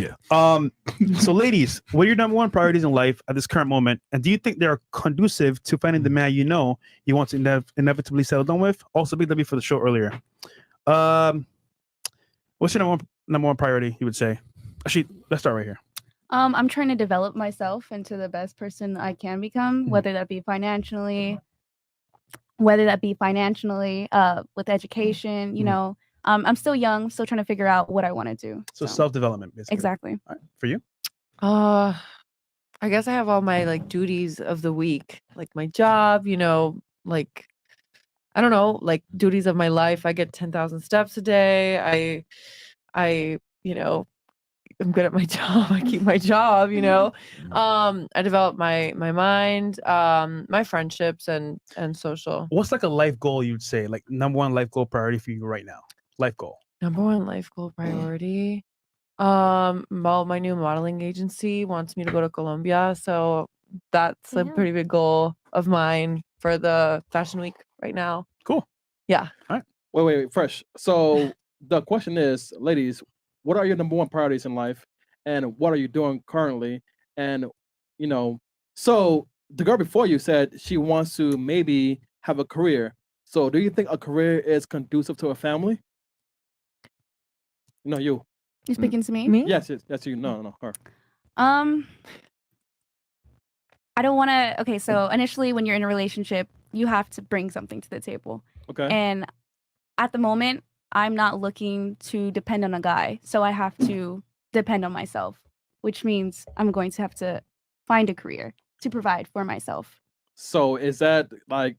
Yeah. So ladies, what are your number one priorities in life at this current moment? And do you think they're conducive to finding the man you want to inevitably settle down with? Also, big W for the show earlier. What's your number one priority, you would say? Actually, let's start right here. I'm trying to develop myself into the best person I can become, whether that be financially, with education, you know. I'm still young, still trying to figure out what I want to do. So self-development, basically. Exactly. All right. For you? I guess I have all my like duties of the week, like my job, you know, like I don't know, like duties of my life. I get 10,000 steps a day. I, you know, I'm good at my job. I keep my job, you know. I develop my mind, my friendships and social. What's like a life goal you'd say? Like number one life goal priority for you right now? Life goal. Number one life goal priority. Well, my new modeling agency wants me to go to Colombia, so that's a pretty big goal of mine for the fashion week right now. Cool. Yeah. All right. Wait, fresh. So the question is, ladies, what are your number one priorities in life, and what are you doing currently? And you know, so the girl before you said she wants to maybe have a career. So do you think a career is conducive to a family? No, you. You speaking to me? Me? Yes, that's you. No, her. I don't want to. Okay, so initially, when you're in a relationship, you have to bring something to the table. Okay. And at the moment, I'm not looking to depend on a guy, so I have to depend on myself, which means I'm going to have to find a career to provide for myself. So is that like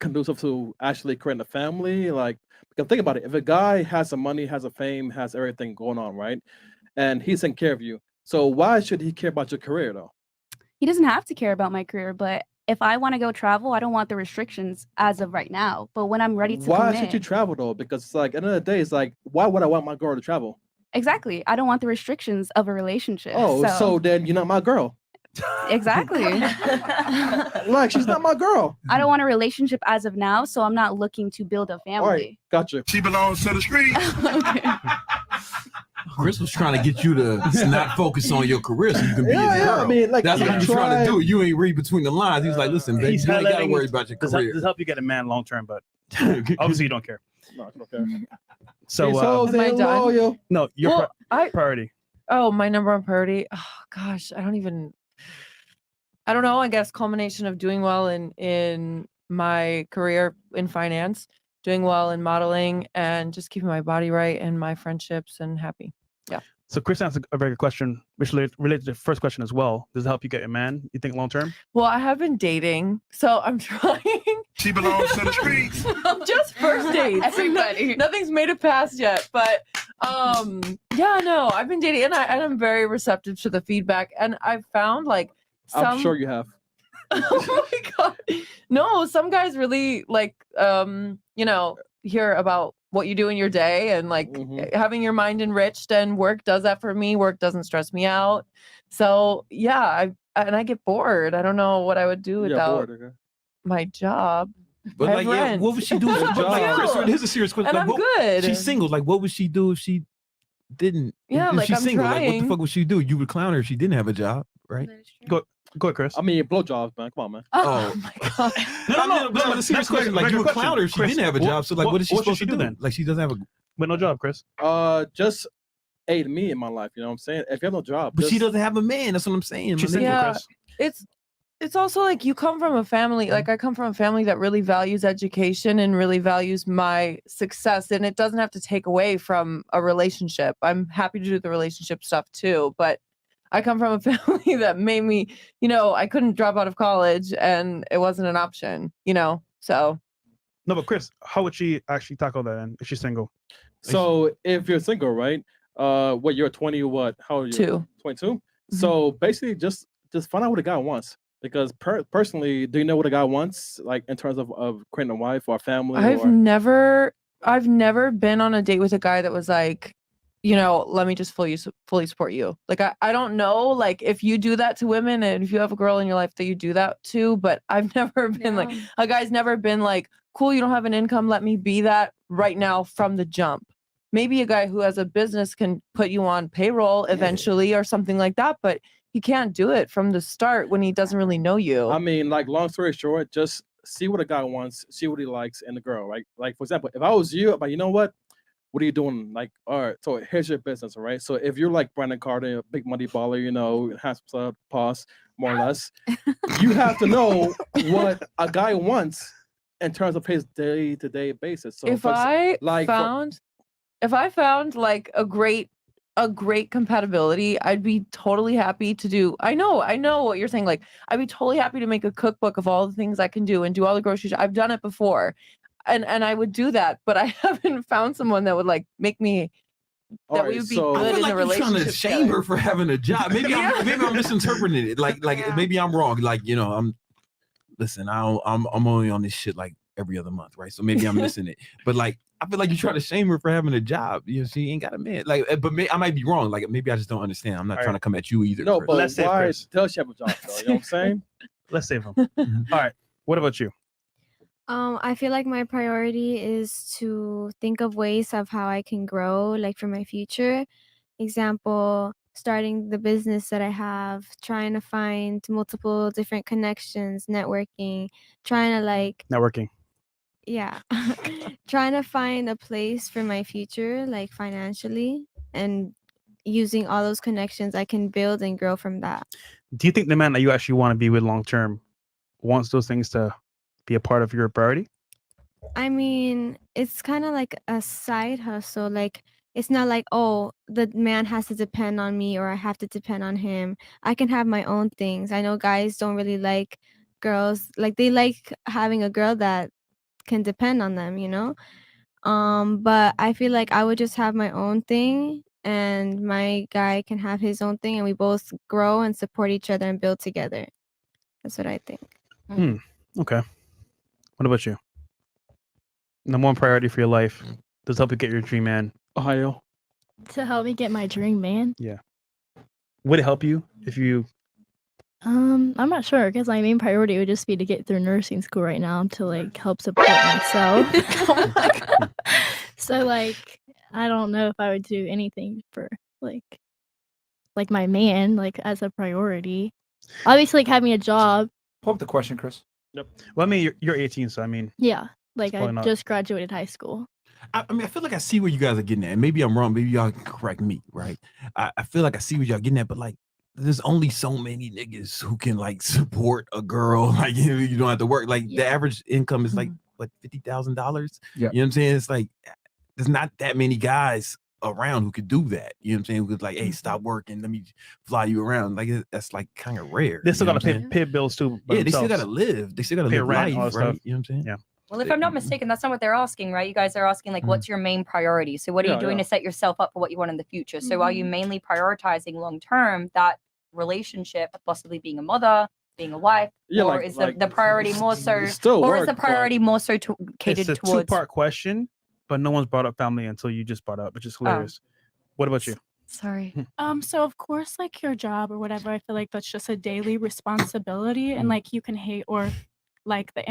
conducive to actually creating a family? Like, because think about it, if a guy has some money, has a fame, has everything going on, right, and he's taking care of you, so why should he care about your career though? He doesn't have to care about my career, but if I want to go travel, I don't want the restrictions as of right now. But when I'm ready to Why commit, should you travel though? Because it's like at the end of the day, it's like, why would I want my girl to travel? exactly, I don't want the restrictions of a relationship. Oh, so then you're not my girl. Exactly. Like, she's not my girl. I don't want a relationship as of now, so I'm not looking to build a All right, family. gotcha. She belongs to the street. Okay. Chris was trying to get you to not focus on your career so you can be Yeah, his yeah, girl. I mean, like, that's what you he was trying try- to do. You ain't read between the lines. He was like, listen, baby, He's you ain't got to highlighting worry about your Does career. help you get a man long term, but obviously you don't care. No, I don't care. So These hoes Am I ain't done? loyal. no, your Well, priority. Oh, my number one priority. Oh gosh, I don't know. I guess culmination of doing well in my career in finance, doing well in modeling, and just keeping my body right and my friendships and happy. Yeah. So Chris asked a very good question, which related to the first question as well. Does it help you get a man, you think, long term? Well, I have been dating, so I'm trying. She belongs to the streets. Just first dates. Everybody. Nothing's made it past yet, but yeah, no, I've been dating, and I'm very receptive to the feedback, and I've found like I'm sure you have. oh my god, no, some guys really like you know, hear about what you do in your day and like having your mind enriched, and work does that for me. Work doesn't stress me out, so yeah, I get bored. I don't know what I would do without my job. But I like, have yeah, rent. what would she do? If, Good like, job. Chris, here's a serious question. And Like, I'm what- good. She's single. Like, what would she do if she didn't? Yeah, if like, she's I'm single. Like, what the trying. fuck would she do? You would clown her if she didn't have a job, right? Go ahead, Chris. I mean, blowjobs, man. Come on, man. Oh, Oh. my god. No, but it's a serious question. Like, you would clown her if she Chris, didn't have a job. So, like, what is she what should supposed she to do do then? Like, she doesn't have a. With no job, Chris. Just aid me in my life. You know what I'm saying? If you have no job, But she just- doesn't have a man. That's what I'm saying. She's my nigga. single, Yeah. Chris. It's also like you come from a family, like I come from a family that really values education and really values my success, and it doesn't have to take away from a relationship. I'm happy to do the relationship stuff too, but I come from a family that made me, you know, I couldn't drop out of college and it wasn't an option, you know, so. No, but Chris, how would she actually tackle that then if she's single? So if you're single, right? What you're 20? What? How old are you? 2. 22. So basically, just find out what a guy wants. Because personally, do you know what a guy wants, like in terms of creating a wife or a family? I've never been on a date with a guy that was like, you know, let me just fully support you. Like I don't know, like if you do that to women and if you have a girl in your life that you do that to, but I've never been like, a guy's never been like, cool, you don't have an income, let me be that right now from the jump. maybe a guy who has a business can put you on payroll eventually or something like that, but he can't do it from the start when he doesn't really know you. I mean, like, long story short, just see what a guy wants, see what he likes in the girl, right? Like, for example, if I was you, I'm like, you know what are you doing? Like, all right, so here's your business, all right? So if you're like Brandon Carter, a big money baller, you know, has some pause, more or less, you have to know what a guy wants in terms of his day-to-day basis. So if for ex- I like for- found like a great compatibility, I'd be totally happy to do. I know what you're saying. Like, I'd be totally happy to make a cookbook of all the things I can do and do all the groceries. I've done it before, and I would do that, but I haven't found someone that would like make me all that right, we would be so- I good feel in like the you're trying to relationship. shame together. her for having a job. Maybe Yeah. I'm misinterpreting it. Like Yeah. maybe I'm wrong. Like, you know, I'm only on this shit like every other month, right? So maybe I'm missing it. But like, I feel like you're trying to shame her for having a job. You know, she ain't got a man. Like, but I might be wrong. Like, maybe I just don't understand. I'm not All trying to come at you either. no, Chris. but Let's save why Chris. does she have a job, though? You know what I'm saying? Let's save him. All right. What about you? I feel like my priority is to think of ways of how I can grow, like for my future. Example, starting the business that I have, trying to find multiple different connections, networking, trying to like, Networking. yeah, trying to find a place for my future, like financially, and using all those connections I can build and grow from that. Do you think the man that you actually want to be with long term wants those things to be a part of your priority? I mean, it's kind of like a side hustle. Like, it's not like, oh, the man has to depend on me or I have to depend on him. I can have my own things. I know guys don't really like girls, like, they like having a girl that can depend on them, you know? But I feel like I would just have my own thing and my guy can have his own thing and we both grow and support each other and build together. That's what I think. Okay. What about you? Number one priority for your life. Does help you get your dream man. Ohio. To help me get my dream man. Would it help you if you I'm not sure because my main priority would just be to get through nursing school right now to like help support myself. So like I don't know if I would do anything for like my man like as a priority. Obviously, like having a job. Pull up the question, Chris. well, I mean you're 18, so I mean Yeah, like probably I not. just graduated high school. I mean, I feel like I see where you guys are getting at. Maybe I'm wrong. Maybe y'all can correct me, right? I feel like I see what y'all getting at, but like, there's only so many niggas who can like support a girl. Like, you don't have to work. Like, the Yeah. average income is like what, $50,000. Yeah. You know what I'm saying? It's like there's not that many guys around who could do that. You know what I'm saying? Who could like, hey, stop working, let me fly you around. Like, that's like kind of rare. they still you know gotta what I'm pay bills too. by saying? Yeah, they still themselves. gotta live. They still gotta Pay live rent, all life, that right? stuff. You know what I'm saying? Yeah. Well, if I'm not mistaken, that's not what they're asking, right? You guys are asking like, Mhm. what's your main priority? So what are Yeah, you doing yeah. to set yourself up for what you want in the future? So are you mainly prioritizing long term that relationship, possibly being a mother, being a wife, Yeah, or like- is like, the priority more so, still or is work, the but- priority more so to, catered It's a towards? two-part question, but no one's brought up family until you just brought up, which is hilarious. What about you? Sorry. So of course, like your job or whatever, I feel like that's just a daily responsibility, and like you can hate or like the